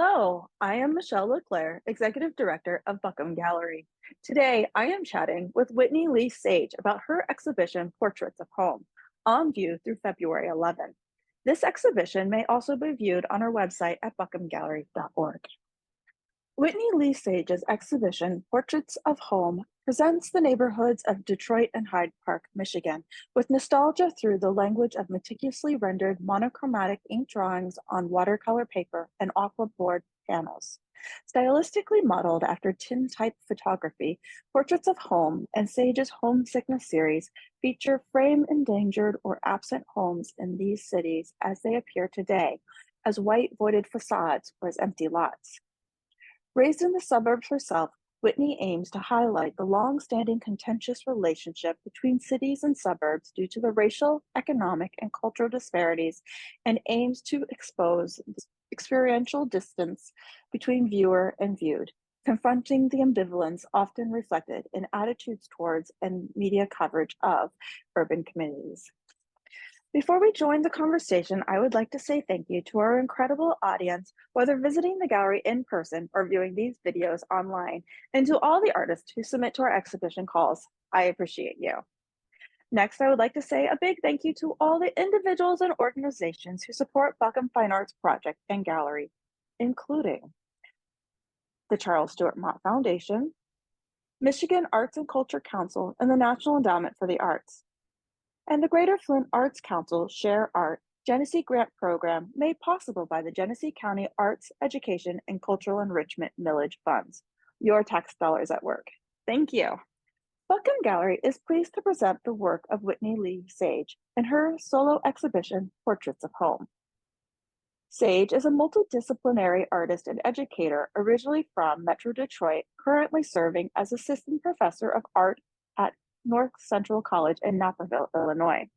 Hello, I am Michele Leclaire, Executive Director of Buckham Gallery. Today, I am chatting with Whitney Lea Sage about her exhibition, Portraits of Home, on view through February 11th. This exhibition may also be viewed on our website at buckhamgallery.org. Whitney Lea Sage's exhibition, Portraits of Home, presents the neighborhoods of Detroit and Hyde Park, Michigan, with nostalgia through the language of meticulously rendered monochromatic ink drawings on watercolor paper and aqua board panels. Stylistically modeled after tintype photography, Portraits of Home and Sage's Homesickness series feature frame endangered or absent homes in these cities as they appear today, as white voided facades or as empty lots. Raised in the suburbs herself, Whitney aims to highlight the long-standing contentious relationship between cities and suburbs due to the racial, economic, and cultural disparities, and aims to expose experiential distance between viewer and viewed, confronting the ambivalence often reflected in attitudes towards and media coverage of urban communities. Before we join the conversation, I would like to say thank you to our incredible audience, whether visiting the gallery in person or viewing these videos online, and to all the artists who submit to our exhibition calls. I appreciate you. Next, I would like to say a big thank you to all the individuals and organizations who support Buckham Fine Arts Project and Gallery, including the Charles Stewart Mott Foundation, Michigan Arts and Culture Council, and the National Endowment for the Arts, and the Greater Flint Arts Council Share Art Genesee Grant Program made possible by the Genesee County Arts, Education, and Cultural Enrichment Millage Funds. Your tax dollars at work. Thank you. Buckham Gallery is pleased to present the work of Whitney Lea Sage and her solo exhibition, Portraits of Home. Sage is a multidisciplinary artist and educator originally from Metro Detroit, currently serving as assistant professor of art at North Central College in Naperville, Illinois.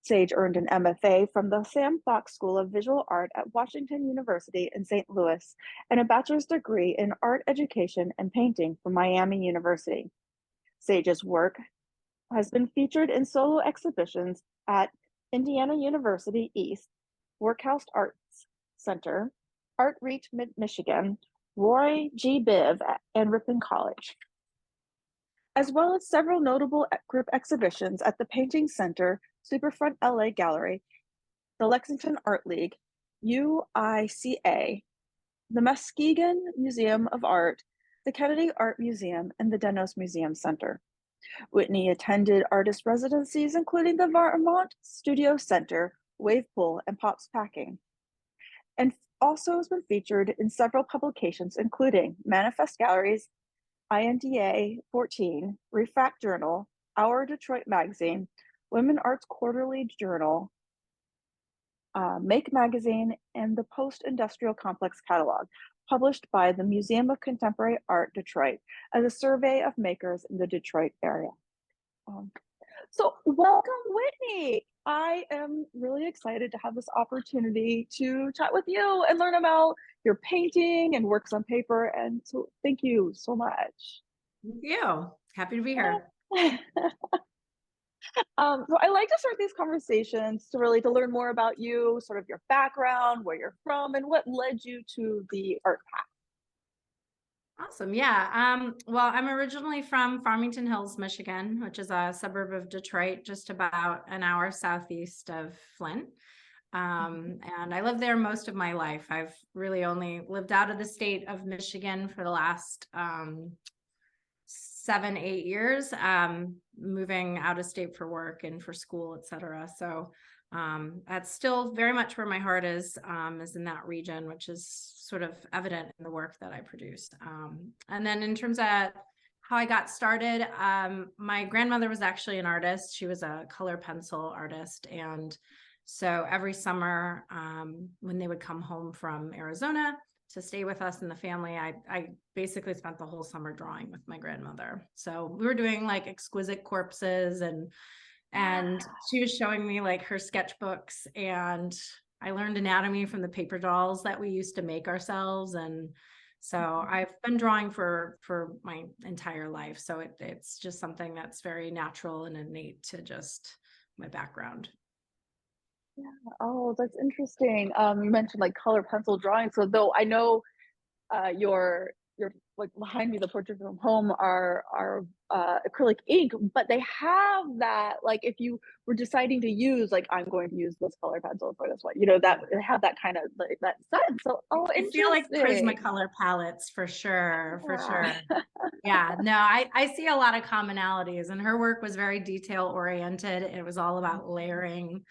Sage earned an MFA from the Sam Fox School of Visual Art at Washington University in St. Louis and a bachelor's degree in art education and painting from Miami University. Sage's work has been featured in solo exhibitions at Indiana University East, Workhouse Arts Center, Art Reach Michigan, Roy G. Biv, and Ripon College, as well as several notable group exhibitions at the Painting Center, Superfront LA Gallery, the Lexington Art League, UICA, the Muskegon Museum of Art, the Kennedy Art Museum, and the Denos Museum Center. Whitney attended artist residencies, including the Vermont Studio Center, Wave Pool, and Pops Packing, and also has been featured in several publications, including Manifest Galleries, INDA 14, Refract Journal, Our Detroit Magazine, Women Arts Quarterly Journal, Make Magazine, and the Post-Industrial Complex Catalog, published by the Museum of Contemporary Art Detroit as a survey of makers in the Detroit area. So welcome, Whitney. I am really excited to have this opportunity to chat with you and learn about your painting and works on paper. And so thank you so much. Thank you. Happy to be here. So I like to start these conversations to learn more about you, sort of your background, where you're from, and what led you to the art path. Awesome. Yeah. Well, I'm originally from Farmington Hills, Michigan, which is a suburb of Detroit, just about an hour southeast of Flint. And I lived there most of my life. I've really only lived out of the state of Michigan for the last 7-8 years, moving out of state for work and for school, et cetera. So that's still very much where my heart is in that region, which is sort of evident in the work that I produce. And then in terms of how I got started, my grandmother was actually an artist. She was a color pencil artist. And so every summer when they would come home from Arizona to stay with us in the family, I basically spent the whole summer drawing with my grandmother. So we were doing like exquisite corpses, and she was showing me like her sketchbooks, and I learned anatomy from the paper dolls that we used to make ourselves. And so I've been drawing for my entire life. So it's just something that's very natural and innate to just my background. Yeah. Oh, that's interesting. You mentioned like color pencil drawing. So though I know your like behind me, the portraits from home are acrylic ink, but they have that like if you were deciding to use like I'm going to use this color pencil for this one, you know, that they have that kind of like that sense. So oh, They feel like interesting. Prismacolor palettes for sure, for Yeah. sure. Yeah, no, I see a lot of commonalities, and her work was very detail oriented. It was all about layering.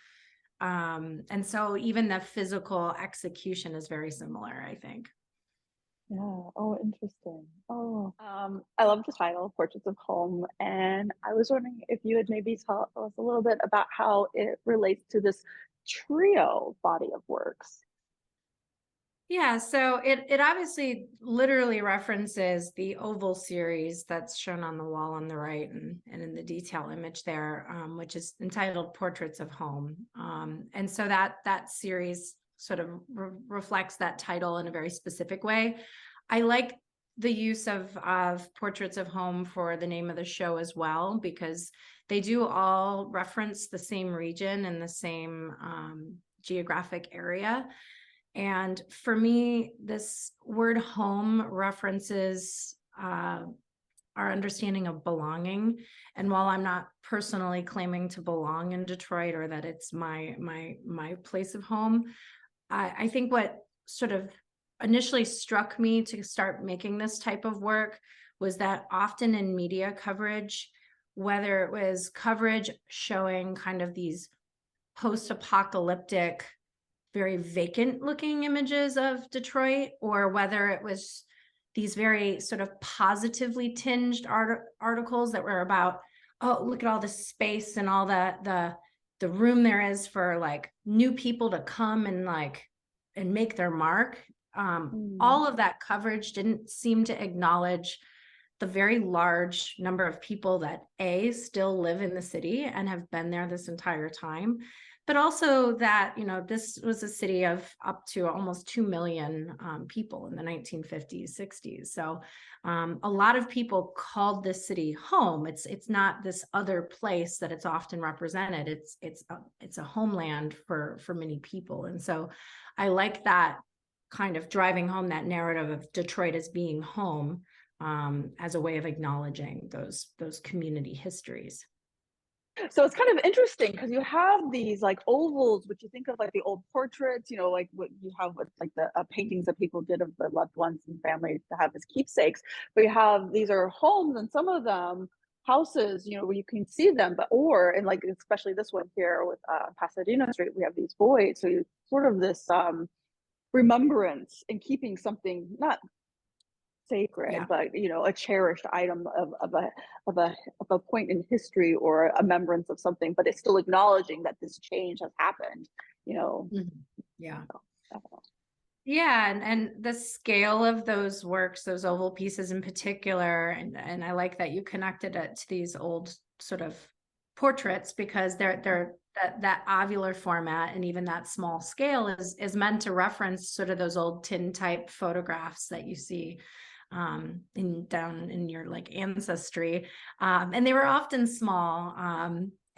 And so even the physical execution is very similar, I think. Yeah. Oh, interesting. Oh, I love the title, Portraits of Home, and I was wondering if you would maybe tell us a little bit about how it relates to this trio body of works. Yeah, so it obviously literally references the oval series that's shown on the wall on the right and in the detail image there, which is entitled Portraits of Home. And so that series sort of reflects that title in a very specific way. I like the use of Portraits of Home for the name of the show as well, because they do all reference the same region and the same geographic area. And for me, this word home references our understanding of belonging. And while I'm not personally claiming to belong in Detroit or that it's my place of home, I think what sort of initially struck me to start making this type of work was that often in media coverage, whether it was coverage showing kind of these post-apocalyptic, very vacant looking images of Detroit, or whether it was these very sort of positively tinged articles that were about, oh, look at all the space and all the room there is for like new people to come and like and make their mark. Mm, All of that coverage didn't seem to acknowledge the very large number of people that still live in the city and have been there this entire time, but also that, you know, this was a city of up to almost 2 million people in the 1950s, 60s. So a lot of people called this city home. It's not this other place that it's often represented. It's a homeland for many people. And so I like that kind of driving home that narrative of Detroit as being home, as a way of acknowledging those community histories. so it's kind of interesting because you have these like ovals, which you think of like the old portraits, you know, like what you have with like the paintings that people did of the loved ones and families to have as keepsakes. But you have these are homes, and some of them houses, you know, where you can see them, but or and like especially this one here with Pasadena Street, we have these voids. So you sort of this remembrance and keeping something not sacred, Yeah. but you know, a cherished item of a of a point in history or a remembrance of something, but it's still acknowledging that this change has happened, you know. Mhm. Yeah. So, Yeah, and the scale of those works, those oval pieces in particular, and I like that you connected it to these old sort of portraits, because they're that ovular format and even that small scale is meant to reference sort of those old tin type photographs that you see in down in your like ancestry. And they were often small.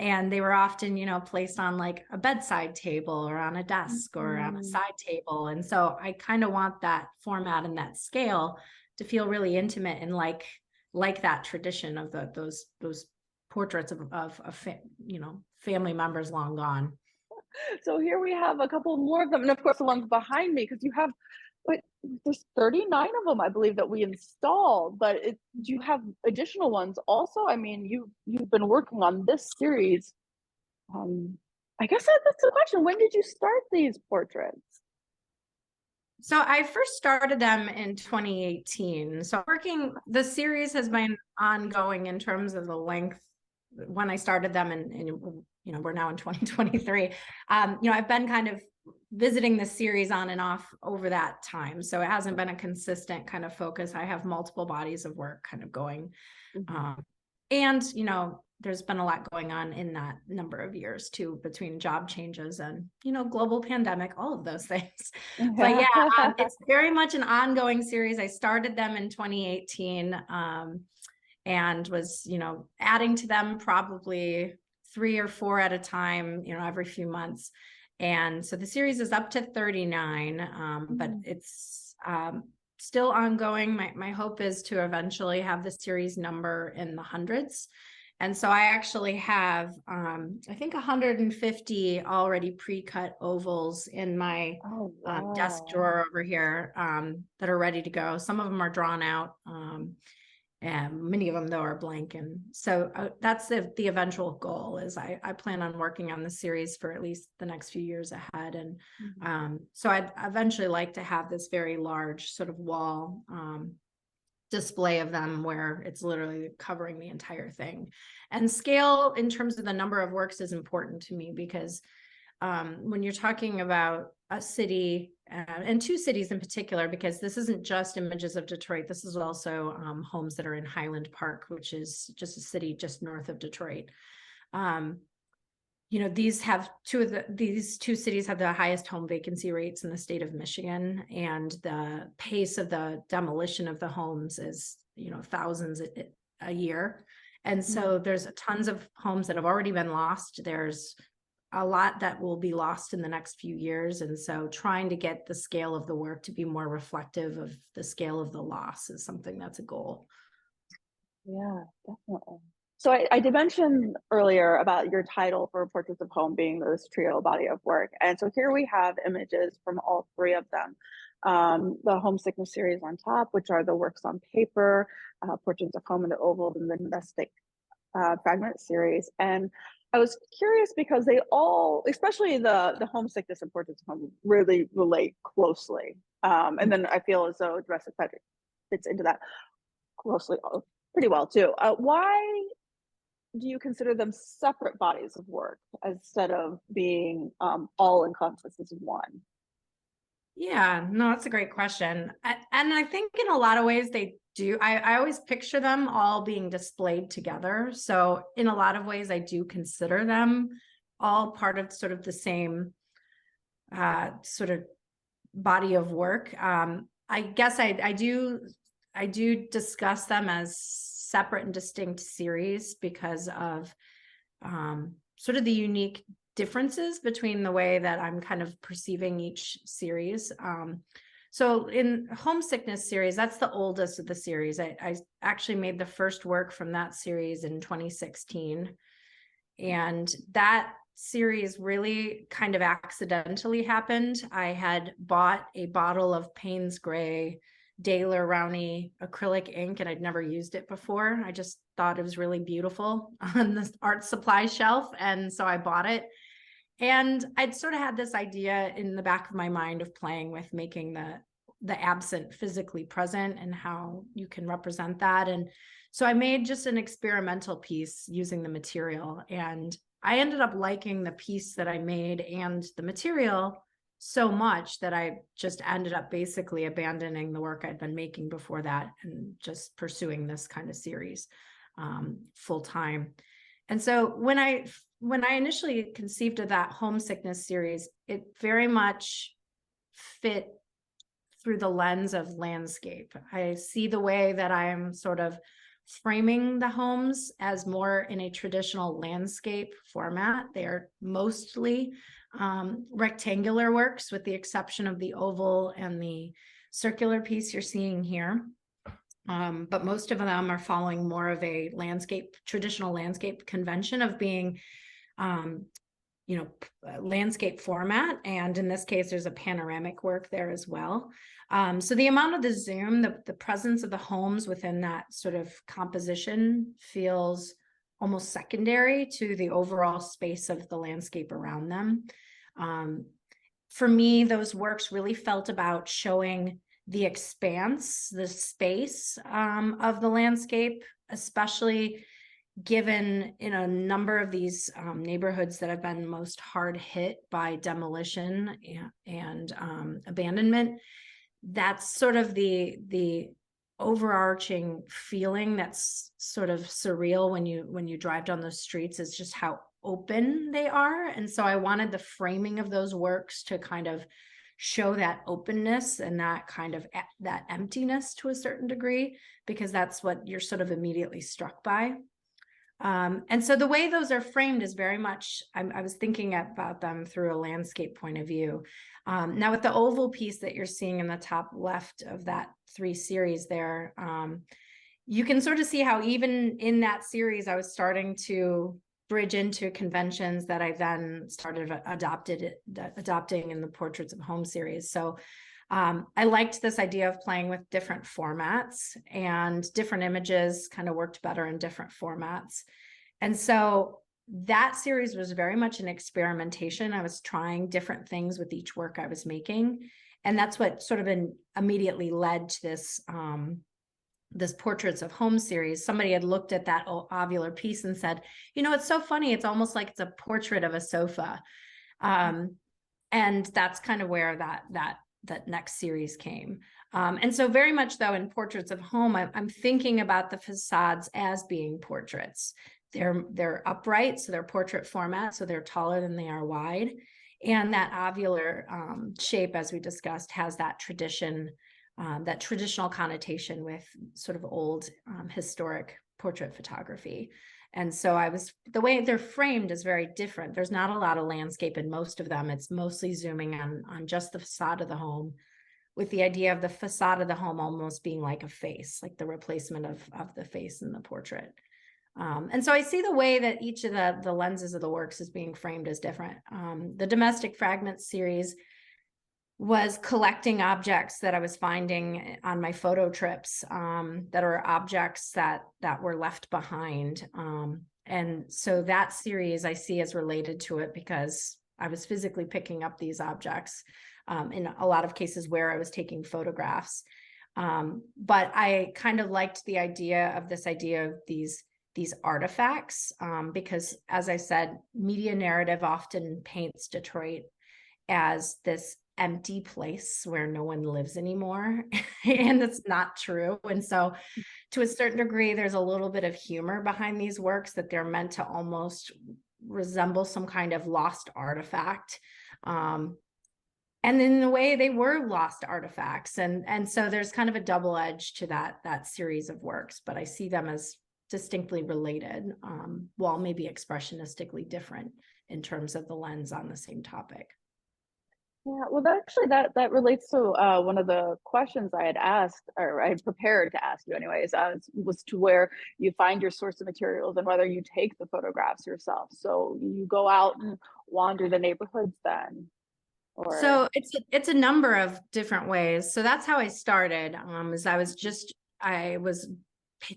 And they were often, you know, placed on like a bedside table or on a desk or on a mhm. side table. And so I kind of want that format and that scale to feel really intimate and like that tradition of those portraits of you know, family members long gone. So here we have a couple more of them, and of course the ones behind me, because you have what there's 39 of them, I believe, that we installed. But do you have additional ones also? I mean, you've been working on this series. Um, I guess that's the question. When did you start these portraits? So I first started them in 2018. So the series has been ongoing in terms of the length when I started them, and you know, we're now in 2023. You know, I've been kind of visiting the series on and off over that time. So it hasn't been a consistent kind of focus. I have multiple bodies of work kind of going. Mhm. Um, and, you know, there's been a lot going on in that number of years too, between job changes and, you know, global pandemic, all of those things. But yeah, it's very much an ongoing series. I started them in 2018, and was, you know, adding to them probably 3 or 4 at a time, you know, every few months. And so the series is up to 39, but Mm. it's still ongoing. My hope is to eventually have the series number in the hundreds. And so I actually have, I think 150 already pre-cut ovals in my Oh, desk wow. drawer over here that are ready to go. Some of them are drawn out. And many of them though are blank. And so that's the eventual goal is I plan on working on the series for at least the next few years ahead. And Mhm. so I'd eventually like to have this very large sort of wall display of them where it's literally covering the entire thing. And scale in terms of the number of works is important to me because when you're talking about a city and two cities in particular, because this isn't just images of Detroit, this is also homes that are in Highland Park, which is just a city just north of Detroit. You know, these two cities have the highest home vacancy rates in the state of Michigan, and the pace of the demolition of the homes is, you know, thousands a year. And Mm. so there's tons of homes that have already been lost. There's a lot that will be lost in the next few years. And so trying to get the scale of the work to be more reflective of the scale of the loss is something that's a goal. Yeah, definitely. So I did mention earlier about your title for Portraits of Home being this trio body of work. And so here we have images from all three of them. The Homesickness series on top, which are the works on paper, Portraits of Home in the Oval, and the Domestic Fragment series. And I was curious because they all, especially the homesickness and Portraits of Home, really relate closely. And then I feel as though Domestic Fragment fits into that closely, pretty well too. Why do you consider them separate bodies of work instead of being all encompassed as one? Yeah, no, that's a great question. And I think in a lot of ways they do. I always picture them all being displayed together. So in a lot of ways, I do consider them all part of sort of the same sort of body of work. I guess I do discuss them as separate and distinct series because of sort of the unique differences between the way that I'm kind of perceiving each series. So in Homesickness series, that's the oldest of the series. I actually made the first work from that series in 2016. And that series really kind of accidentally happened. I had bought a bottle of Payne's Gray Daler Rowney acrylic ink, and I'd never used it before. I just thought it was really beautiful on the art supply shelf. And so I bought it. And I'd sort of had this idea in the back of my mind of playing with making the absent physically present and how you can represent that. And so I made just an experimental piece using the material. And I ended up liking the piece that I made and the material so much that I just ended up basically abandoning the work I'd been making before that and just pursuing this kind of series full time. And so when I initially conceived of that Homesickness series, it very much fit through the lens of landscape. I see the way that I'm sort of framing the homes as more in a traditional landscape format. They are mostly rectangular works, with the exception of the oval and the circular piece you're seeing here. But most of them are following more of a traditional landscape convention of being landscape format. And in this case, there's a panoramic work there as well. So the amount of the zoom, the presence of the homes within that sort of composition feels almost secondary to the overall space of the landscape around them. For me, those works really felt about showing the expanse, the space of the landscape, especially given in a number of these neighborhoods that have been most hard hit by demolition and abandonment. That's sort of the overarching feeling that's sort of surreal when you drive down those streets, is just how open they are. And so I wanted the framing of those works to kind of show that openness and that kind of that emptiness to a certain degree, because that's what you're sort of immediately struck by. And so the way those are framed is very much, I was thinking about them through a landscape point of view. Now with the oval piece that you're seeing in the top left of that 3 series there, you can sort of see how even in that series, I was starting to bridge into conventions that I then started adopting in the Portraits of Home series. So I liked this idea of playing with different formats, and different images kind of worked better in different formats. And so that series was very much an experimentation. I was trying different things with each work I was making. And that's what sort of immediately led to this Portraits of Home series. Somebody had looked at that ovular piece and said, it's so funny. It's almost like it's a portrait of a sofa. And that's kind of where that next series came. And so very much though in Portraits of Home, I'm thinking about the facades as being portraits. They're upright, so they're portrait format, so they're taller than they are wide. And that ovular shape, as we discussed, has that tradition, that traditional connotation with sort of old historic portrait photography. And so the way they're framed is very different. There's not a lot of landscape in most of them. It's mostly zooming on just the facade of the home, with the idea of the facade of the home almost being like a face, like the replacement of the face in the portrait. And so I see the way that each of the lenses of the works is being framed as different. The Domestic Fragments series was collecting objects that I was finding on my photo trips, that are objects that were left behind. And so that series I see as related to it because I was physically picking up these objects, in a lot of cases where I was taking photographs. But I kind of liked the idea of these artifacts, because as I said, media narrative often paints Detroit as this empty place where no one lives anymore. And that's not true. And so to a certain degree, there's a little bit of humor behind these works, that they're meant to almost resemble some kind of lost artifact. And in a way they were lost artifacts. And so there's kind of a double edge to that series of works, but I see them as distinctly related, while maybe expressionistically different in terms of the lens on the same topic. Yeah, well, that relates to one of the questions I had asked, or I had prepared to ask you, anyways, was to where you find your source of materials and whether you take the photographs yourself. So you go out and wander the neighborhoods then, or So it's a number of different ways. So that's how I started. I was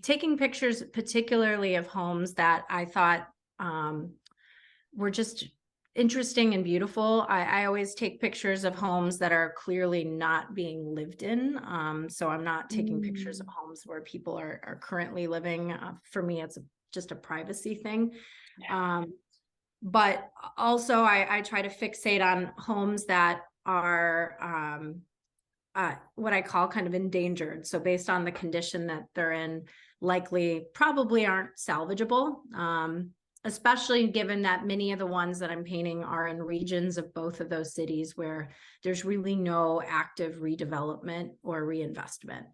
taking pictures, particularly of homes that I thought were just interesting and beautiful. I always take pictures of homes that are clearly not being lived in. So I'm not taking pictures of homes where people are currently living. For me, it's just a privacy thing. But also I try to fixate on homes that are what I call kind of endangered. So based on the condition that they're in, probably aren't salvageable, especially given that many of the ones that I'm painting are in regions of both of those cities where there's really no active redevelopment or reinvestment.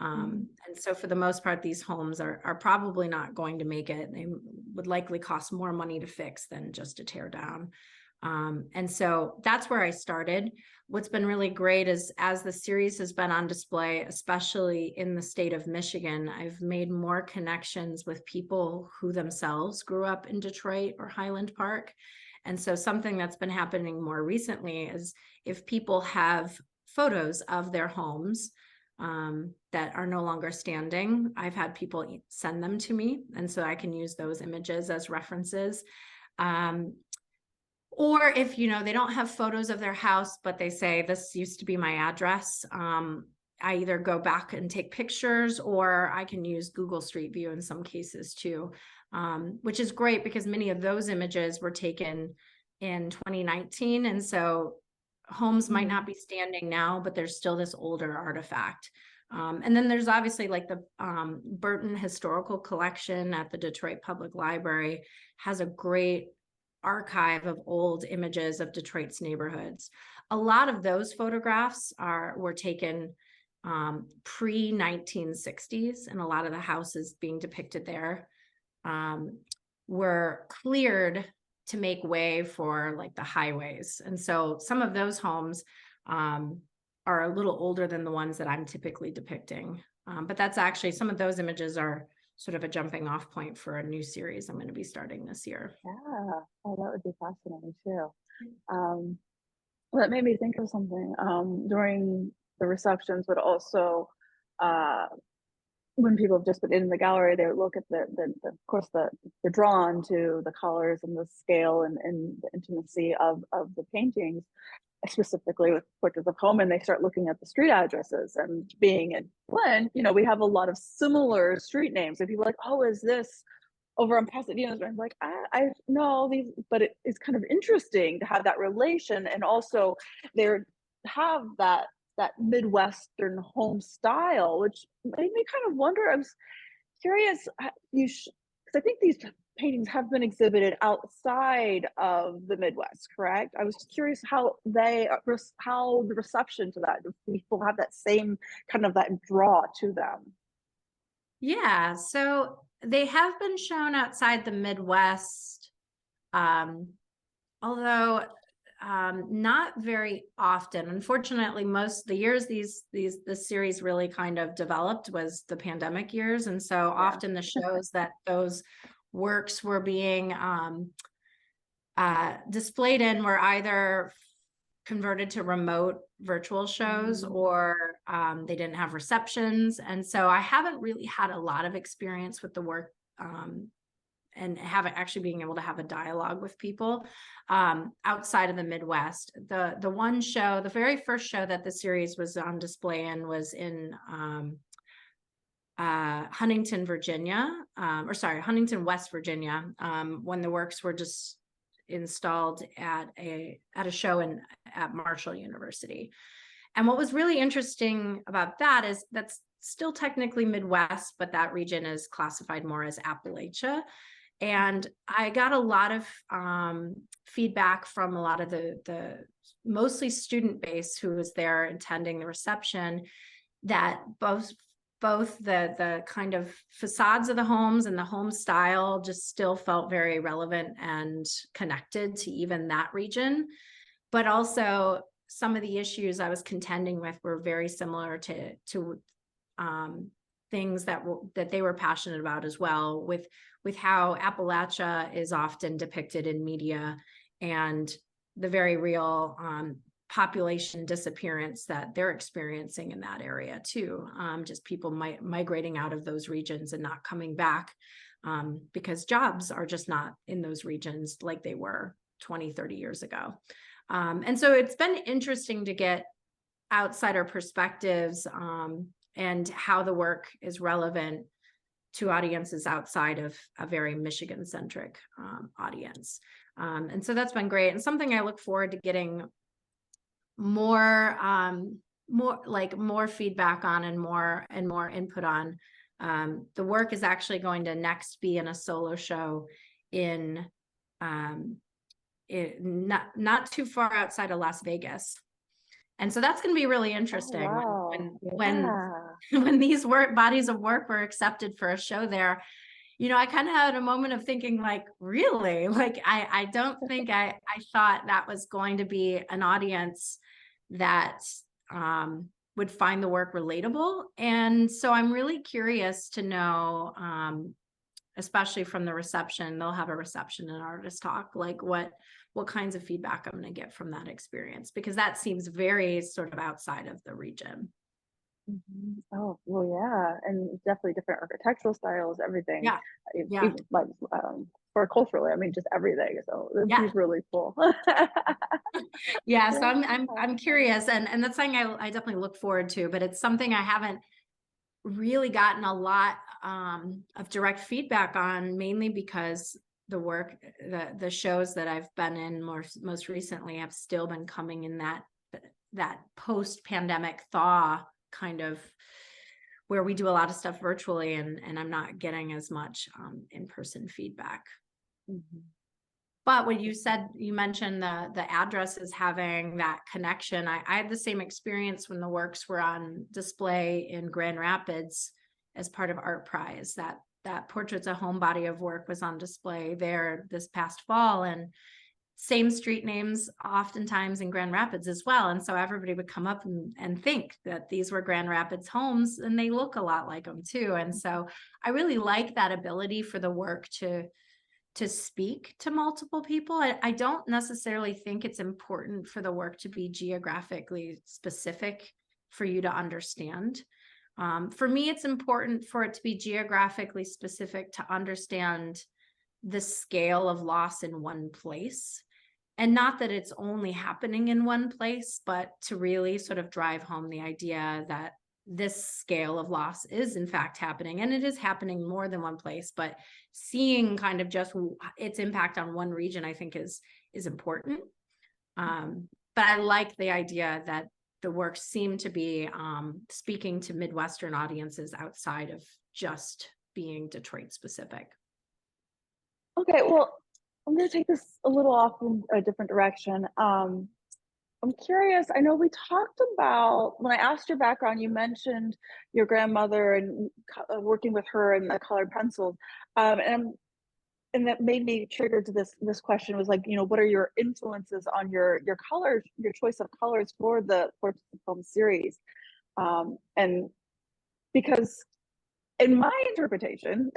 And so for the most part, these homes are probably not going to make it. They would likely cost more money to fix than just to tear down. And so that's where I started. What's been really great is, as the series has been on display, especially in the state of Michigan, I've made more connections with people who themselves grew up in Detroit or Highland Park. And so something that's been happening more recently is, if people have photos of their homes that are no longer standing, I've had people send them to me. And so I can use those images as references. Or if, they don't have photos of their house, but they say, this used to be my address, I either go back and take pictures, or I can use Google Street View in some cases too, which is great because many of those images were taken in 2019. And so homes might not be standing now, but there's still this older artifact. And then there's obviously like the Burton Historical Collection at the Detroit Public Library has a great archive of old images of Detroit's neighborhoods. A lot of those photographs were taken pre-1960s, and a lot of the houses being depicted there were cleared to make way for like the highways. And so some of those homes are a little older than the ones that I'm typically depicting. But that's actually, some of those images are sort of a jumping off point for a new series I'm going to be starting this year. Yeah. Oh, that would be fascinating too. Um, that made me think of something during the receptions, but also when people have just been in the gallery, they look at of course, they're drawn to the colors and the scale and the intimacy of the paintings, specifically with portraits of home, and they start looking at the street addresses. And being in Flint, we have a lot of similar street names, and people are like, oh, is this over on Pasadena? And I'm like, I know these, but it's kind of interesting to have that relation, and also there have that Midwestern home style, which made me kind of wonder. I was curious, because I think these paintings have been exhibited outside of the Midwest, correct? I was curious how how the reception to that, do people have that same kind of that draw to them? Yeah, so they have been shown outside the Midwest, although not very often. Unfortunately, most of the years this series really kind of developed was the pandemic years, and so often the shows that those works were being displayed in were either converted to remote virtual shows, or they didn't have receptions. And so I haven't really had a lot of experience with the work, and haven't actually being able to have a dialogue with people outside of the Midwest. The one show, the very first show that the series was on display in was in Huntington, West Virginia, when the works were just installed at a show at Marshall University. And what was really interesting about that is that's still technically Midwest, but that region is classified more as Appalachia. And I got a lot of feedback from a lot of the mostly student base who was there attending the reception, that both the kind of facades of the homes and the home style just still felt very relevant and connected to even that region. But also some of the issues I was contending with were very similar to things that they were passionate about as well, with how Appalachia is often depicted in media, and the very real population disappearance that they're experiencing in that area too. Just people migrating out of those regions and not coming back, because jobs are just not in those regions like they were 20, 30 years ago. And so it's been interesting to get outsider perspectives, and how the work is relevant to audiences outside of a very Michigan-centric audience. And so that's been great, and something I look forward to getting more feedback on, and more input on. The work is actually going to next be in a solo show in not too far outside of Las Vegas. And so that's going to be really interesting. Oh, wow. When these bodies of work were accepted for a show there, I kind of had a moment of thinking, like, really, like, I don't think I thought that was going to be an audience that would find the work relatable. And so I'm really curious to know, especially from the reception, they'll have a reception and artist talk, like what kinds of feedback I'm going to get from that experience, because that seems very sort of outside of the region. Oh, well, yeah, and definitely different architectural styles, everything. Yeah. Even like for culturally, I mean, just everything. So it's really cool. Yeah, so I'm curious, and that's something I definitely look forward to, but it's something I haven't really gotten a lot of direct feedback on, mainly because the shows that I've been in most recently have still been coming in that post-pandemic thaw kind of, where we do a lot of stuff virtually, and I'm not getting as much in-person feedback. But when you mentioned the addresses having that connection, I had the same experience when the works were on display in Grand Rapids as part of Art Prize. that Portraits of Home body of work was on display there this past fall, and same street names oftentimes in Grand Rapids as well. And so everybody would come up and think that these were Grand Rapids homes, and they look a lot like them too. And so I really like that ability for the work to speak to multiple people. I don't necessarily think it's important for the work to be geographically specific for you to understand. For me, it's important for it to be geographically specific to understand the scale of loss in one place. And not that it's only happening in one place, but to really sort of drive home the idea that this scale of loss is in fact happening, and it is happening more than one place, but seeing kind of just its impact on one region, I think is important. But I like the idea that the work seemed to be speaking to Midwestern audiences outside of just being Detroit specific. Okay, well, I'm going to take this a little off in a different direction. I'm curious. I know we talked about, when I asked your background, you mentioned your grandmother and working with her and the colored pencils. And that made me triggered to this question was like, what are your influences on your colors, your choice of colors for the Portraits of Home series? And because in my interpretation,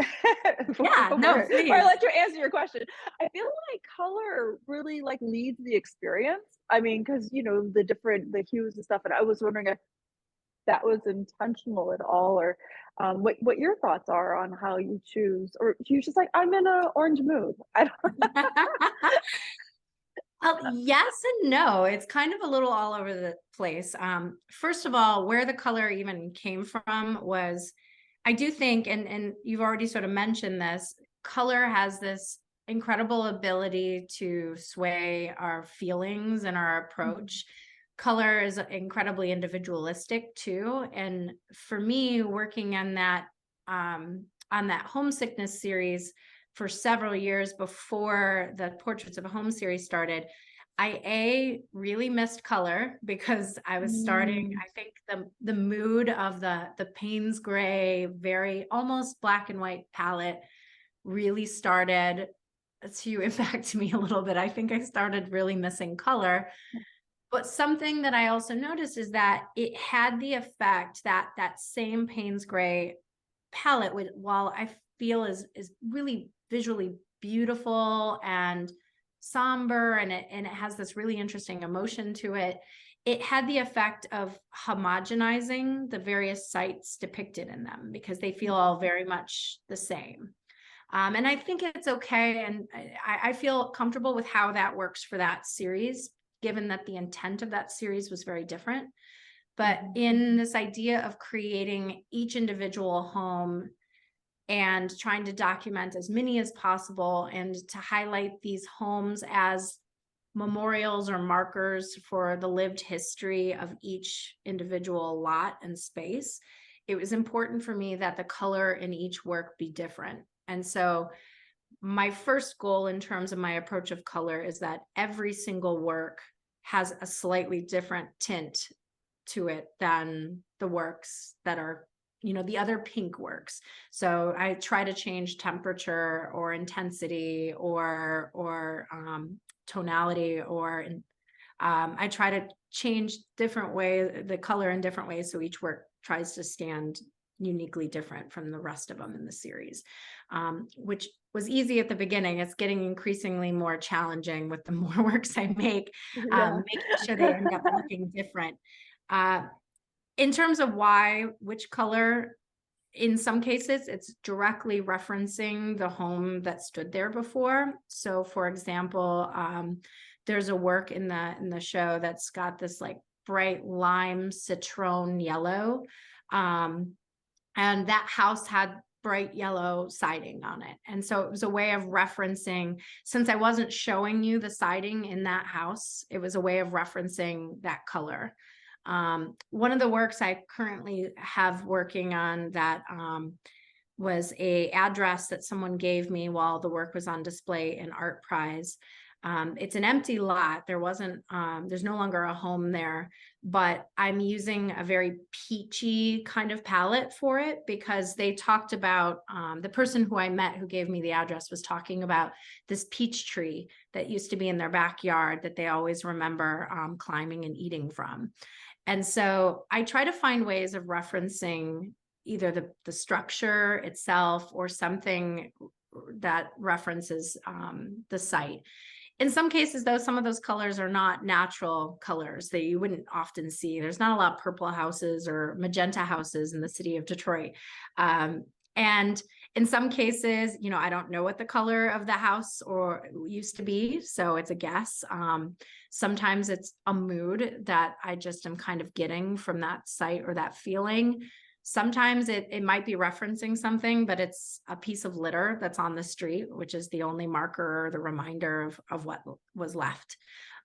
Yeah, no, before I please. let you answer your question, I feel like color really like leads the experience. I mean, because the hues and stuff, and I was wondering if that was intentional at all, or what your thoughts are on how you choose, or you just like, I'm in an orange mood. I don't. Yes and no. It's kind of a little all over the place. First of all, where the color even came from was, I do think, and you've already sort of mentioned this, color has this incredible ability to sway our feelings and our approach. Color is incredibly individualistic too. And for me, working on that homesickness series for several years before the Portraits of a Home series started, I really missed color because I was starting, I think the mood of the Payne's gray, very almost black and white palette really started to impact me a little bit. I think I started really missing color. But something that I also noticed is that it had the effect that that same Payne's gray palette, while I feel is really visually beautiful and somber, and it has this really interesting emotion to it, it had the effect of homogenizing the various sites depicted in them because they feel all very much the same. And I think it's okay, and I feel comfortable with how that works for that series, given that the intent of that series was very different. But in this idea of creating each individual home and trying to document as many as possible and to highlight these homes as memorials or markers for the lived history of each individual lot and space, it was important for me that the color in each work be different. And so my first goal in terms of my approach of color is that every single work has a slightly different tint to it than the works that are, the other pink works. So I try to change temperature or intensity or tonality, or I try to change different ways, the color in different ways, so each work tries to stand uniquely different from the rest of them in the series, which was easy at the beginning. It's getting increasingly more challenging with the more works I make, making sure they end up looking different. In terms of which color, in some cases, it's directly referencing the home that stood there before. So for example, there's a work in the show that's got this like bright lime citron yellow. And that house had bright yellow siding on it. And so it was a way of referencing, since I wasn't showing you the siding in that house, it was a way of referencing that color. One of the works I currently have working on that was a address that someone gave me while the work was on display in Art Prize. It's an empty lot. There's no longer a home there, but I'm using a very peachy kind of palette for it because they talked about, the person who I met who gave me the address was talking about this peach tree that used to be in their backyard that they always remember climbing and eating from. And so I try to find ways of referencing either the structure itself or something that references the site. In some cases, though, some of those colors are not natural colors that you wouldn't often see. There's not a lot of purple houses or magenta houses in the city of Detroit. And in some cases, you know, I don't know what the color of the house or used to be, so it's a guess. Sometimes it's a mood that I just am kind of getting from that site or that feeling. Sometimes it might be referencing something, but it's a piece of litter that's on the street, which is the only marker or the reminder of what was left.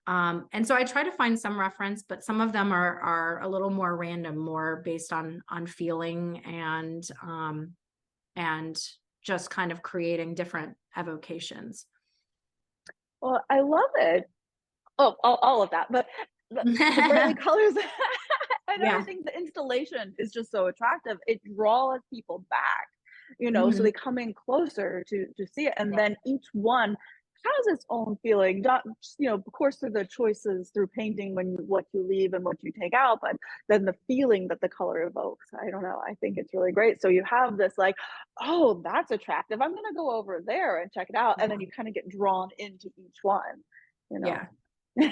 And so I try to find some reference, but some of them are a little more random, more based on feeling and just kind of creating different evocations. Well, I love it. Oh, all of that, but the brightly colors and Yeah. everything, the installation is just so attractive. It draws people back, you know, so Mhm. they come in closer to see it. And Yeah. then each one has its own feeling, not just, you know, of course, through the choices through painting when what you leave and what you take out, but then the feeling that the color evokes. I don't know. I think it's really great. So you have this like, oh, that's attractive. I'm gonna go over there and check it out. And then Yeah. you kind of get drawn into each one, you Yeah. know.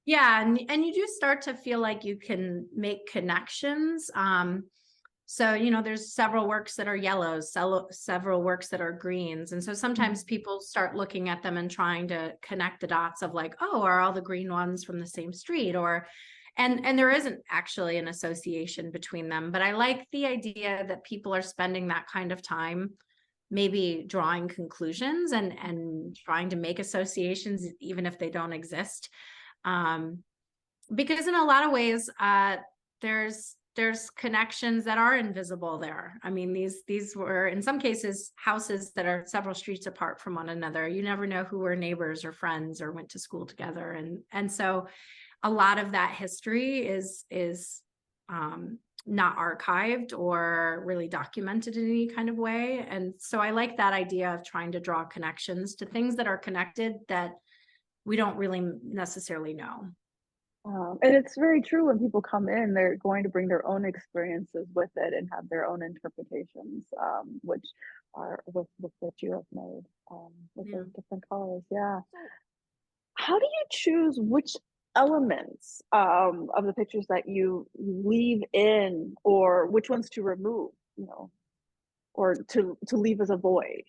Yeah, and you do start to feel like you can make connections. So, you know, there's several works that are yellows, several works that are greens. And so sometimes Mhm. people start looking at them and trying to connect the dots of like, oh, are all the green ones from the same street? Or and there isn't actually an association between them. But I like the idea that people are spending that kind of time maybe drawing conclusions and trying to make associations even if they don't exist. Um, because in a lot of ways, there's connections that are invisible there. I mean, these were in some cases houses that are several streets apart from one another. You never know who were neighbors or friends or went to school together, and so a lot of that history is not archived or really documented in any kind of way. And so I like that idea of trying to draw connections to things that are connected that we don't really necessarily know. And it's very true when people come in, they're going to bring their own experiences with it and have their own interpretations, which are with what you have made with Yeah. those different colors. Yeah. How do you choose which elements of the pictures that you leave in, or which ones to remove, you know, or to leave as a void?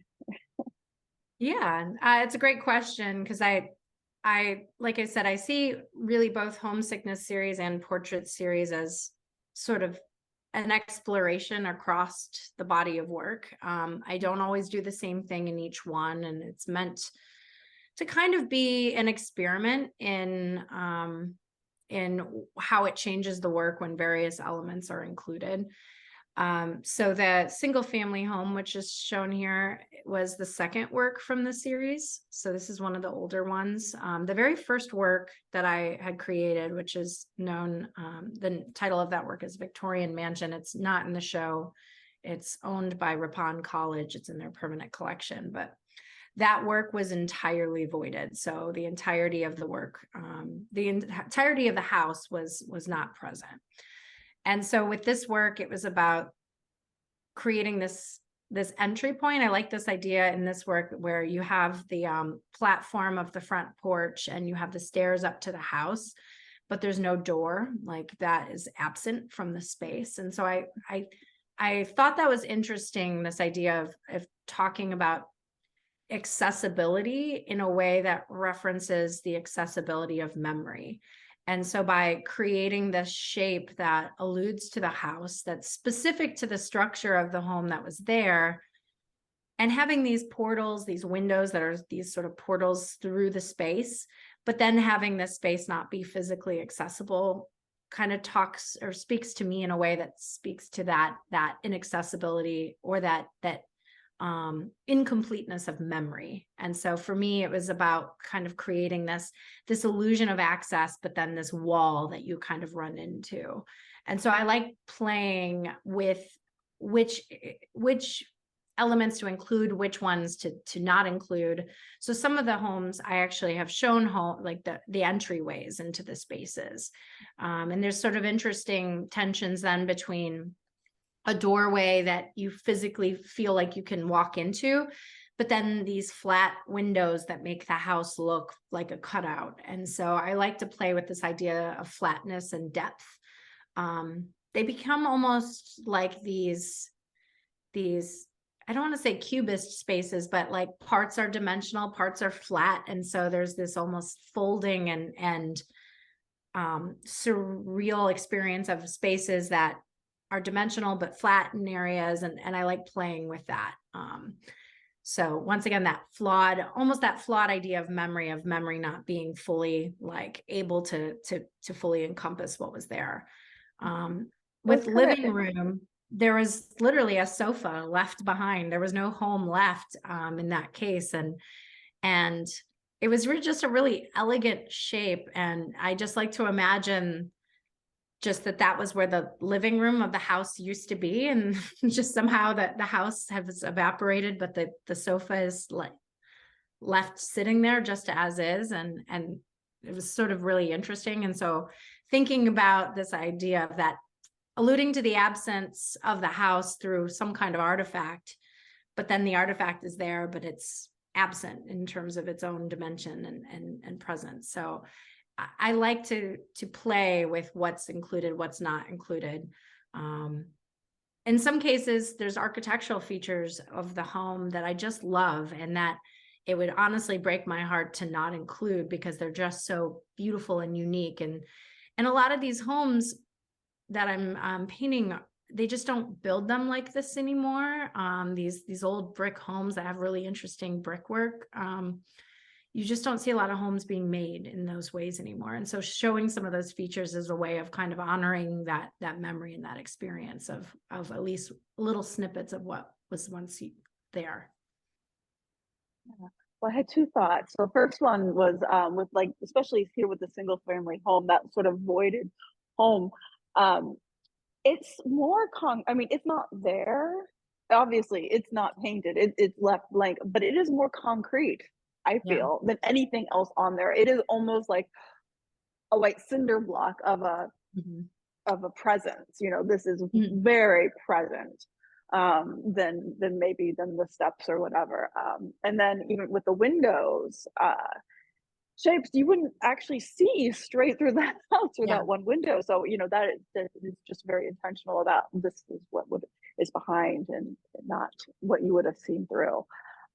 Yeah, it's a great question because like I said, I see really both homesickness series and portrait series as sort of an exploration across the body of work. I don't always do the same thing in each one, and it's meant to kind of be an experiment in how it changes the work when various elements are included. So the single family home, which is shown here, was the second work from the series. So this is one of the older ones. The very first work that I had created, which is known, the title of that work is Victorian Mansion. It's not in the show. It's owned by Ripon College. It's in their permanent collection, but that work was entirely voided. So the entirety of the work, the entirety of the house was not present. And so with this work, it was about creating this entry point. I like this idea in this work where you have the platform of the front porch and you have the stairs up to the house, but there's no door, like that is absent from the space. And so I thought that was interesting, this idea of talking about accessibility in a way that references the accessibility of memory. And so by creating this shape that alludes to the house, that's specific to the structure of the home that was there, and having these portals, these windows that are these sort of portals through the space, but then having this space not be physically accessible kind of talks or speaks to me in a way that speaks to that inaccessibility or that incompleteness of memory. And so for me, it was about kind of creating this illusion of access, but then this wall that you kind of run into. And so I like playing with which elements to include, which ones to not include. So some of the homes I actually have shown like the entryways into the spaces. And there's sort of interesting tensions then between a doorway that you physically feel like you can walk into, but then these flat windows that make the house look like a cutout. And so I like to play with this idea of flatness and depth. They become almost like these, I don't want to say cubist spaces, but like parts are dimensional, parts are flat. And so there's this almost folding and surreal experience of spaces that are dimensional but flat in areas, and I like playing with that. So once again, almost that flawed idea of memory not being fully like able to fully encompass what was there. With living room, there was literally a sofa left behind. There was no home left in that case, and it was just a really elegant shape. And I just like to imagine just that was where the living room of the house used to be, and just somehow that the house has evaporated, but the sofa is like left sitting there just as is, and it was sort of really interesting. And so thinking about this idea of that alluding to the absence of the house through some kind of artifact, but then the artifact is there, but it's absent in terms of its own dimension and presence. So I like to play with what's included, what's not included. In some cases, there's architectural features of the home that I just love, and that it would honestly break my heart to not include, because they're just so beautiful and unique. And a lot of these homes that I'm painting, they just don't build them like this anymore. These old brick homes that have really interesting brickwork. You just don't see a lot of homes being made in those ways anymore. And so showing some of those features is a way of kind of honoring that memory and that experience of at least little snippets of what was once there. Yeah. Well, I had two thoughts. So first one was with like, especially here with the single family home, that sort of voided home. It's more I mean, it's not there. Obviously, it's not painted. It's left blank, but it is more concrete, I feel, than anything else on there. It is almost like a white cinder block of a presence. You know, this is very present than the steps or whatever. And then even with the windows, shapes you wouldn't actually see straight through that house through that one window. So you know that is just very intentional about this is what is behind and not what you would have seen through.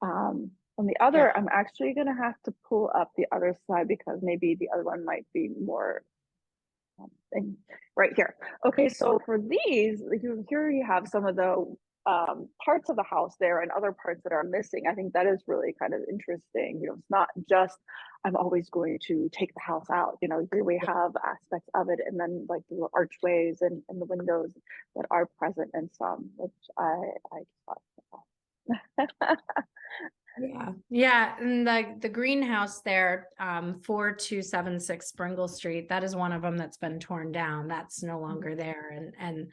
On the other, I'm actually going to have to pull up the other side because maybe the other one might be more right here. Okay, so for these, here you have some of the parts of the house there and other parts that are missing. I think that is really kind of interesting. You know, it's not just I'm always going to take the house out. You know, here we have aspects of it, and then like the archways and the windows that are present in some, which I just thought. Yeah. And the greenhouse there, 4276 Springle Street, that is one of them that's been torn down. That's no longer there. And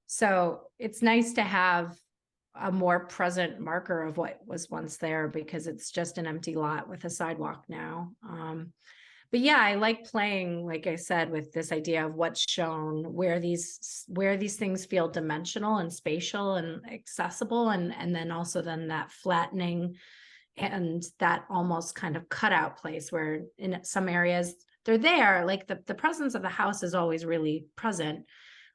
so it's nice to have a more present marker of what was once there, because it's just an empty lot with a sidewalk now. But yeah, I like playing, like I said, with this idea of what's shown, where these things feel dimensional and spatial and accessible, and then also that flattening and that almost kind of cutout place where in some areas they're there, like the presence of the house is always really present,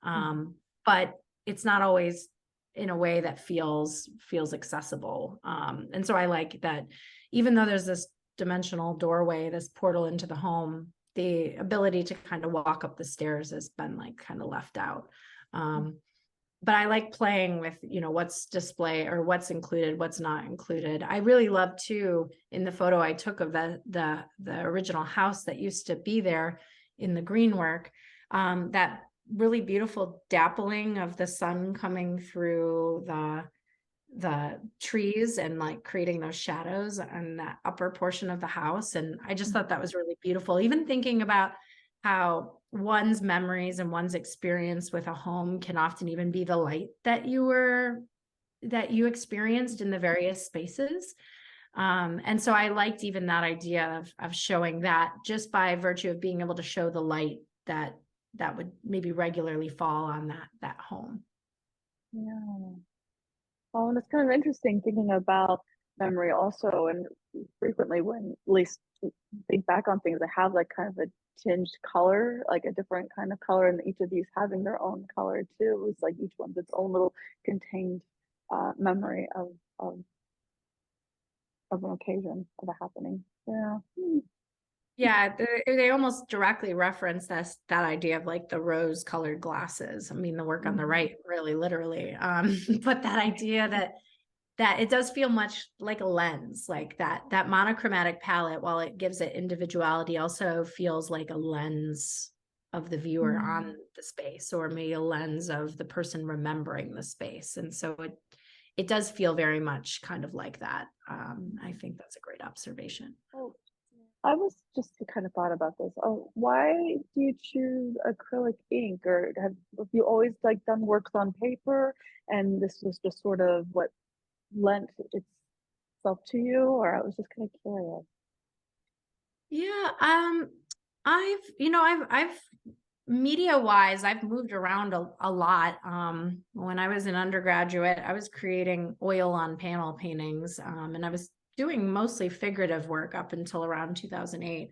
but it's not always in a way that feels accessible. And so I like that even though there's this dimensional doorway, this portal into the home, the ability to kind of walk up the stairs has been like kind of left out. But I like playing with, you know, what's display or what's included, what's not included. I really love too, in the photo I took of the original house that used to be there in the green work, that really beautiful dappling of the sun coming through the trees and like creating those shadows on that upper portion of the house. And I just thought that was really beautiful. Even thinking about how one's memories and one's experience with a home can often even be the light that you experienced in the various spaces. And so I liked even that idea of showing that just by virtue of being able to show the light that would maybe regularly fall on that home. Yeah. Oh, and it's kind of interesting thinking about memory also, and frequently when at least think back on things that have like kind of a tinged color, like a different kind of color, and each of these having their own color too. It's like each one's its own little contained memory of of an occasion, of a happening. Yeah. Yeah, they almost directly reference that idea of like the rose colored glasses. I mean, the work on the right, really literally. But that idea that it does feel much like a lens, like that monochromatic palette, while it gives it individuality, also feels like a lens of the viewer on the space, or maybe a lens of the person remembering the space. And so it does feel very much kind of like that. I think that's a great observation. Oh, I was just kind of thought about this. Oh, why do you choose acrylic ink, or have you always like done works on paper, and this was just sort of what lent itself to you? Or I was just kind of curious. Yeah, I've media wise, I've moved around a lot. When I was an undergraduate, I was creating oil on panel paintings, and I was doing mostly figurative work up until around 2008.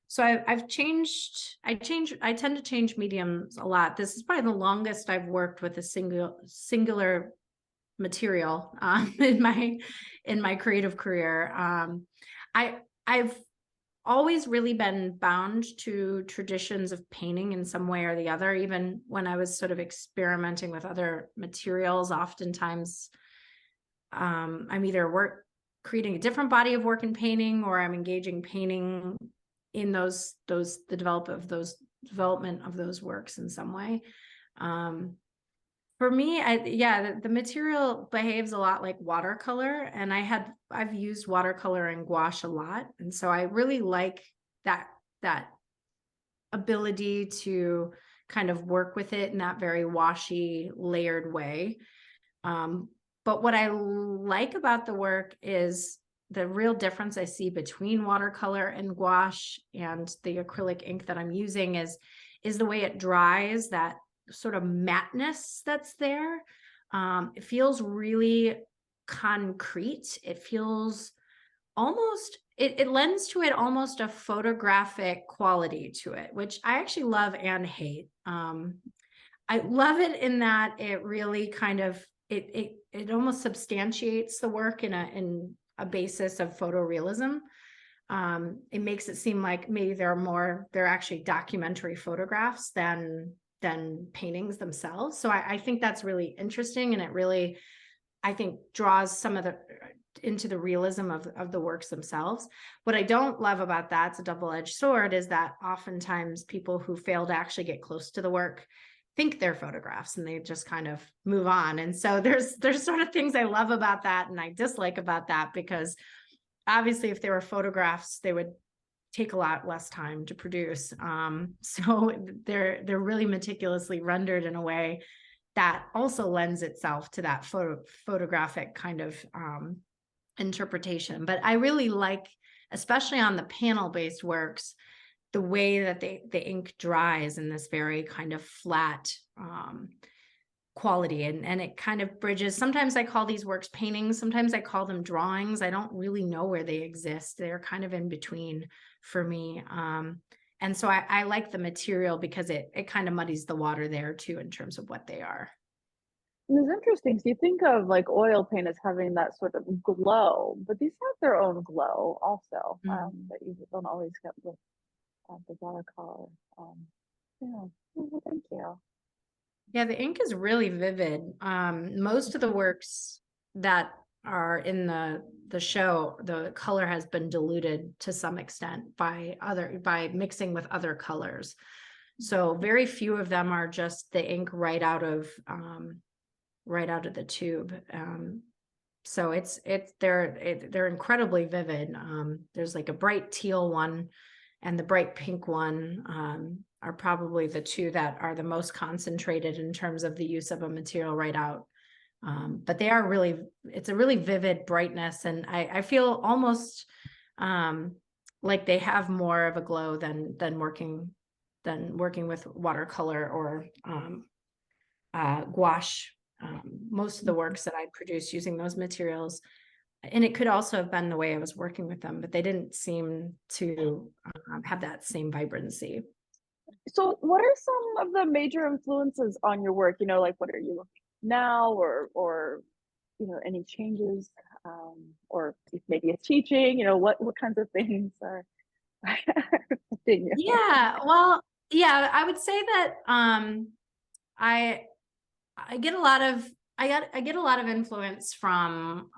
So I've changed, I tend to change mediums a lot. This is probably the longest I've worked with a singular material, in my creative career. I've always really been bound to traditions of painting in some way or the other. Even when I was sort of experimenting with other materials, oftentimes I'm either creating a different body of work in painting, or I'm engaging painting in the development of those works in some way. For me, the material behaves a lot like watercolor, and I've used watercolor and gouache a lot. And so I really like that ability to kind of work with it in that very washy, layered way. But what I like about the work is the real difference I see between watercolor and gouache and the acrylic ink that I'm using is the way it dries, that sort of matteness that's there. It feels really concrete. It feels almost, it lends to it almost a photographic quality to it, which I actually love and hate. I love it in that it really kind of, it almost substantiates the work in a basis of photorealism. It makes it seem like maybe they're actually documentary photographs than paintings themselves. So I think that's really interesting, and it really, I think, draws some of into the realism of the works themselves. What I don't love about that, it's a double-edged sword, is that oftentimes people who fail to actually get close to the work think they're photographs and they just kind of move on. And so there's sort of things I love about that and I dislike about that, because obviously if they were photographs, they would take a lot less time to produce. So they're really meticulously rendered in a way that also lends itself to that photographic kind of interpretation. But I really like, especially on the panel-based works, the way that the ink dries in this very kind of flat quality, and it kind of bridges. Sometimes I call these works paintings, sometimes I call them drawings. I don't really know where they exist. They're kind of in between for me. And so I like the material because it kind of muddies the water there too in terms of what they are. And it's interesting. So you think of like oil paint as having that sort of glow, but these have their own glow also, that you don't always get with the watercolor. Yeah. Well, thank you. Yeah, the ink is really vivid. Most of the works that are in the show, the color has been diluted to some extent by mixing with other colors. So very few of them are just the ink right out of right out of the tube. So they're incredibly vivid. There's like a bright teal one and the bright pink one are probably the two that are the most concentrated in terms of the use of a material right out. But they are really, it's a really vivid brightness. And I feel almost like they have more of a glow than working with watercolor or gouache. Most of the works that I produce using those materials, and it could also have been the way I was working with them, but they didn't seem to have that same vibrancy. So what are some of the major influences on your work? You know, like what are you looking now, or you know, any changes, or if maybe it's teaching, you know, what kinds of things are affecting you? Yeah, well, yeah, I would say that I get a lot of I get a lot of influence from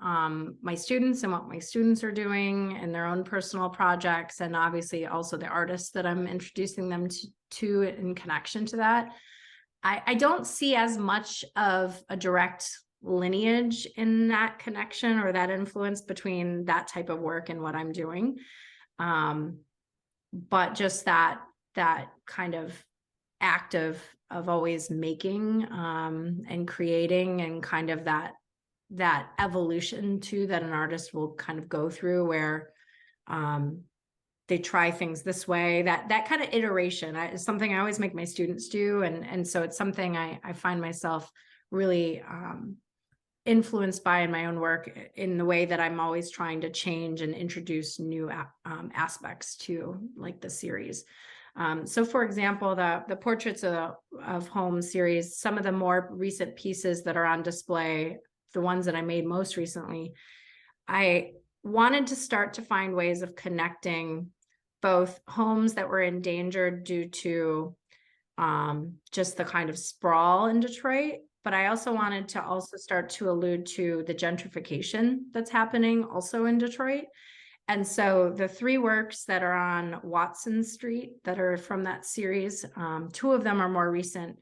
my students and what my students are doing and their own personal projects, and obviously also the artists that I'm introducing them to in connection to that. I don't see as much of a direct lineage in that connection or that influence between that type of work and what I'm doing. But just that kind of act of always making and creating, and kind of that evolution too that an artist will kind of go through, where they try things this way, that kind of iteration is something I always make my students do. And so it's something I find myself really influenced by in my own work, in the way that I'm always trying to change and introduce new aspects to like the series. So for example, the Portraits of Home series, some of the more recent pieces that are on display, the ones that I made most recently, I wanted to start to find ways of connecting both homes that were endangered due to just the kind of sprawl in Detroit, but I also wanted to also start to allude to the gentrification that's happening also in Detroit. And so the three works that are on Watson Street that are from that series, two of them are more recent.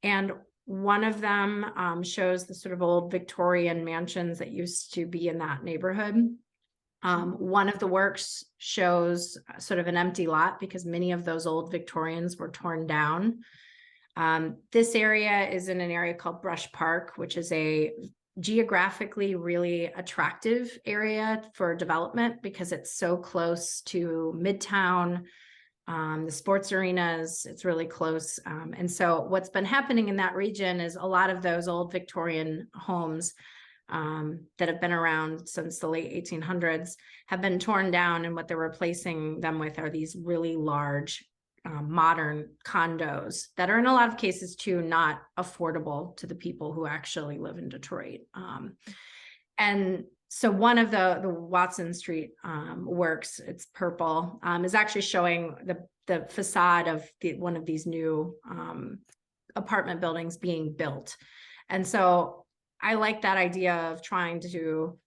And one of them shows the sort of old Victorian mansions that used to be in that neighborhood. One of the works shows sort of an empty lot because many of those old Victorians were torn down. This area is in an area called Brush Park, which is a geographically really attractive area for development because it's so close to Midtown, the sports arenas, it's really close. And so what's been happening in that region is a lot of those old Victorian homes that have been around since the late 1800s have been torn down, and what they're replacing them with are these really large modern condos that are in a lot of cases too not affordable to the people who actually live in Detroit. And so one of the Watson Street works, it's purple, is actually showing the facade of one of these new apartment buildings being built. And so I like that idea of trying to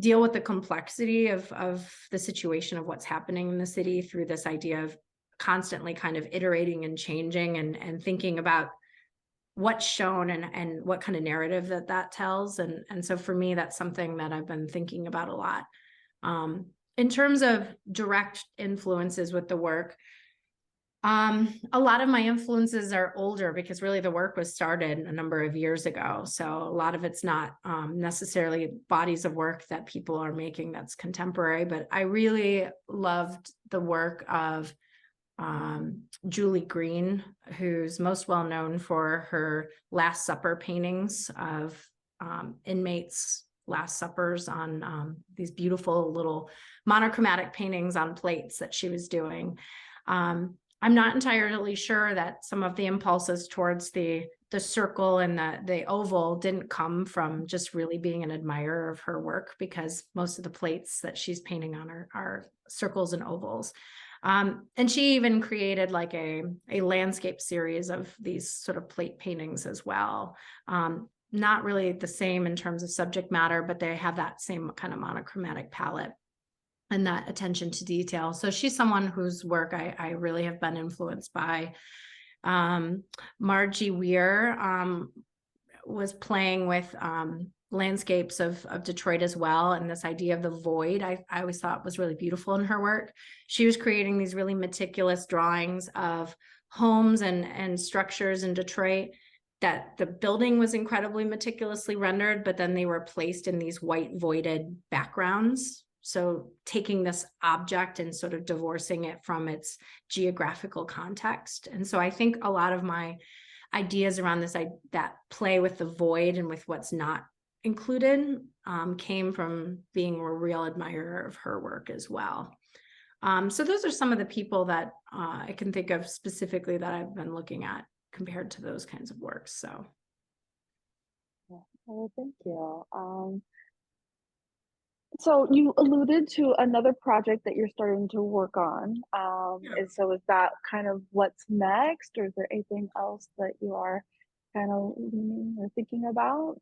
deal with the complexity of the situation of what's happening in the city through this idea of constantly kind of iterating and changing and thinking about what's shown and what kind of narrative that tells. And so for me, that's something that I've been thinking about a lot. In terms of direct influences with the work, a lot of my influences are older because really the work was started a number of years ago. So a lot of it's not necessarily bodies of work that people are making that's contemporary, but I really loved the work of Julie Green, who's most well known for her Last Supper paintings of inmates' Last Suppers on these beautiful little monochromatic paintings on plates that she was doing. I'm not entirely sure that some of the impulses towards the circle and the oval didn't come from just really being an admirer of her work, because most of the plates that she's painting on are circles and ovals. And she even created like a landscape series of these sort of plate paintings as well. Not really the same in terms of subject matter, but they have that same kind of monochromatic palette and that attention to detail. So she's someone whose work I really have been influenced by. Margie Weir was playing with landscapes of Detroit as well. And this idea of the void, I always thought was really beautiful in her work. She was creating these really meticulous drawings of homes and structures in Detroit, that the building was incredibly meticulously rendered, but then they were placed in these white voided backgrounds. So taking this object and sort of divorcing it from its geographical context. And so I think a lot of my ideas around this, that play with the void and with what's not included, came from being a real admirer of her work as well. So those are some of the people that I can think of specifically that I've been looking at compared to those kinds of works. So. Oh, thank you. So you alluded to another project that you're starting to work on. And so is that kind of what's next, or is there anything else that you are kind of leaning or thinking about?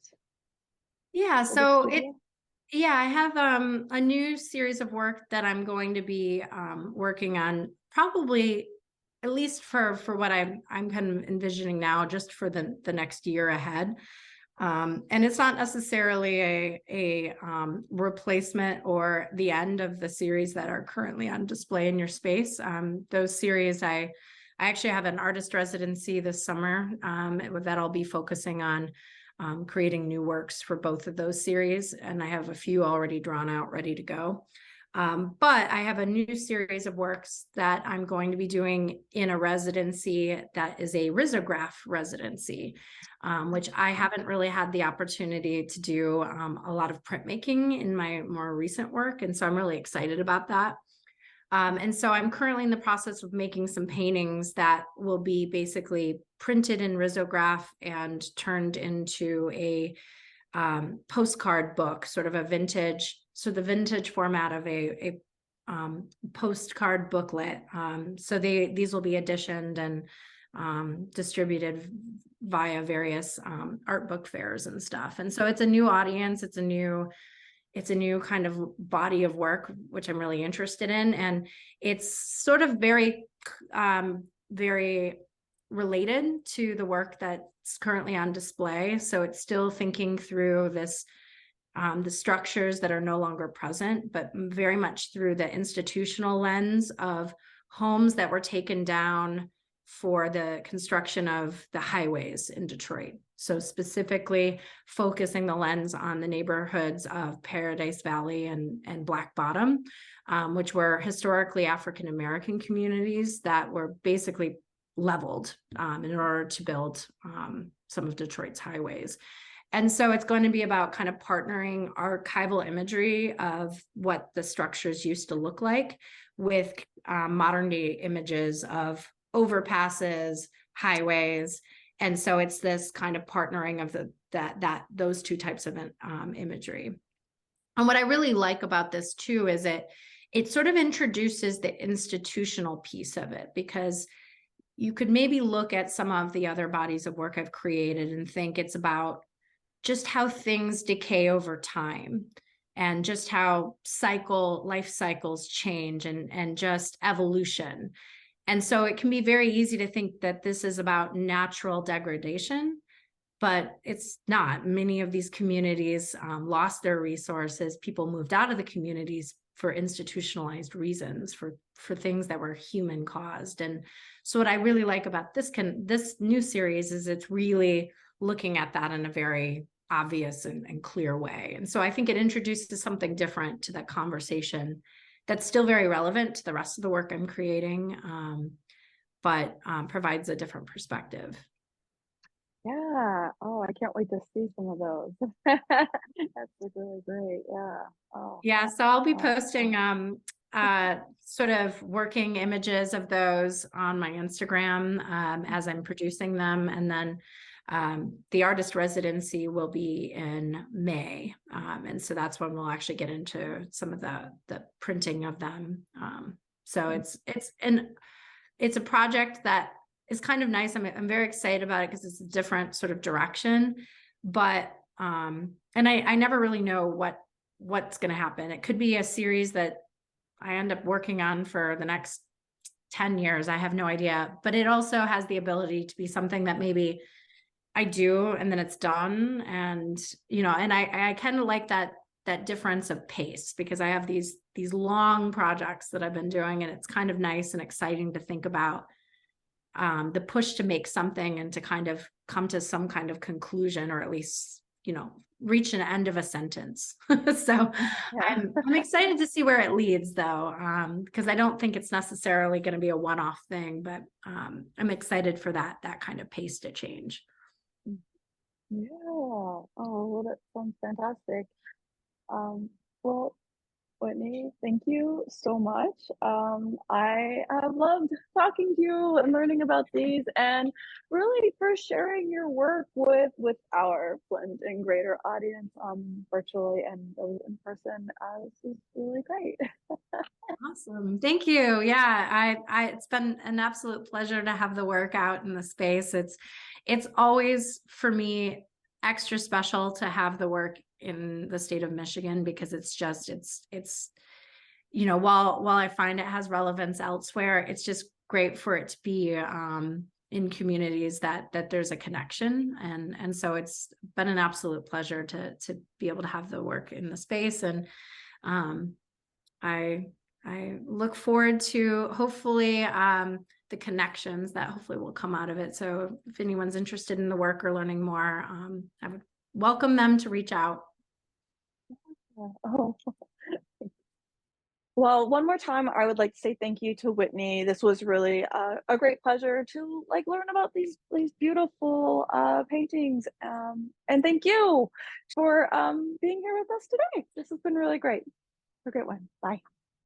Yeah, for the so studio? I have a new series of work that I'm going to be working on, probably at least for what I'm kind of envisioning now, just for the next year ahead. And it's not necessarily a replacement or the end of the series that are currently on display in your space. Those series, I actually have an artist residency this summer that I'll be focusing on creating new works for both of those series. And I have a few already drawn out, ready to go. But I have a new series of works that I'm going to be doing in a residency that is a risograph residency, which I haven't really had the opportunity to do a lot of printmaking in my more recent work. And so I'm really excited about that. And so I'm currently in the process of making some paintings that will be basically printed in risograph and turned into a postcard book, sort of a vintage, so the vintage format of a postcard booklet. So these will be editioned and distributed via various art book fairs and stuff. And so it's a new audience, it's a new kind of body of work, which I'm really interested in. And it's sort of very, very related to the work that's currently on display. So it's still thinking through this, the structures that are no longer present, but very much through the institutional lens of homes that were taken down for the construction of the highways in Detroit. So specifically focusing the lens on the neighborhoods of Paradise Valley and Black Bottom, which were historically African-American communities that were basically leveled in order to build some of Detroit's highways. And so it's going to be about kind of partnering archival imagery of what the structures used to look like with modern day images of overpasses, highways. And so it's this kind of partnering of those two types of imagery. And what I really like about this too is it sort of introduces the institutional piece of it, because you could maybe look at some of the other bodies of work I've created and think it's about just how things decay over time and just how life cycles change and just evolution. And so it can be very easy to think that this is about natural degradation, but it's not. Many of these communities lost their resources. People moved out of the communities for institutionalized reasons, for things that were human caused. And so what I really like about this new series is it's really looking at that in a very obvious and clear way. And so I think it introduces something different to that conversation that's still very relevant to the rest of the work I'm creating, but provides a different perspective. Yeah. Oh, I can't wait to see some of those. That's really great. Yeah. Oh, Yeah, so I'll be oh, posting sort of working images of those on my Instagram as I'm producing them. And then the artist residency will be in May. And so that's when we'll actually get into some of the printing of them. So it's a project that is kind of nice. I'm very excited about it because it's a different sort of direction, but and I never really know what's going to happen. It could be a series that I end up working on for the next 10 years. I have no idea, but it also has the ability to be something that maybe I do, and then it's done. And, and I kind of like that difference of pace, because I have these long projects that I've been doing, and it's kind of nice and exciting to think about the push to make something and to kind of come to some kind of conclusion, or at least, reach an end of a sentence. So Yeah. I'm excited to see where it leads, though, because I don't think it's necessarily going to be a one-off thing, but I'm excited for that kind of pace to change. Yeah. Oh, well, that sounds fantastic. Well, Whitney, thank you so much. I have loved talking to you and learning about these, and really for sharing your work with our Flint and greater audience, virtually and those in person. This is really great. Awesome. Thank you. Yeah, it's been an absolute pleasure to have the work out in the space. It's always for me extra special to have the work in the state of Michigan, because it's while I find it has relevance elsewhere, it's just great for it to be in communities that there's a connection. And so it's been an absolute pleasure to be able to have the work in the space. And I look forward to hopefully the connections that hopefully will come out of it. So if anyone's interested in the work or learning more, I would welcome them to reach out. Oh, well, one more time, I would like to say thank you to Whitney. This was really a great pleasure to learn about these beautiful paintings. And thank you for being here with us today. This has been really great. Have a great one. Bye.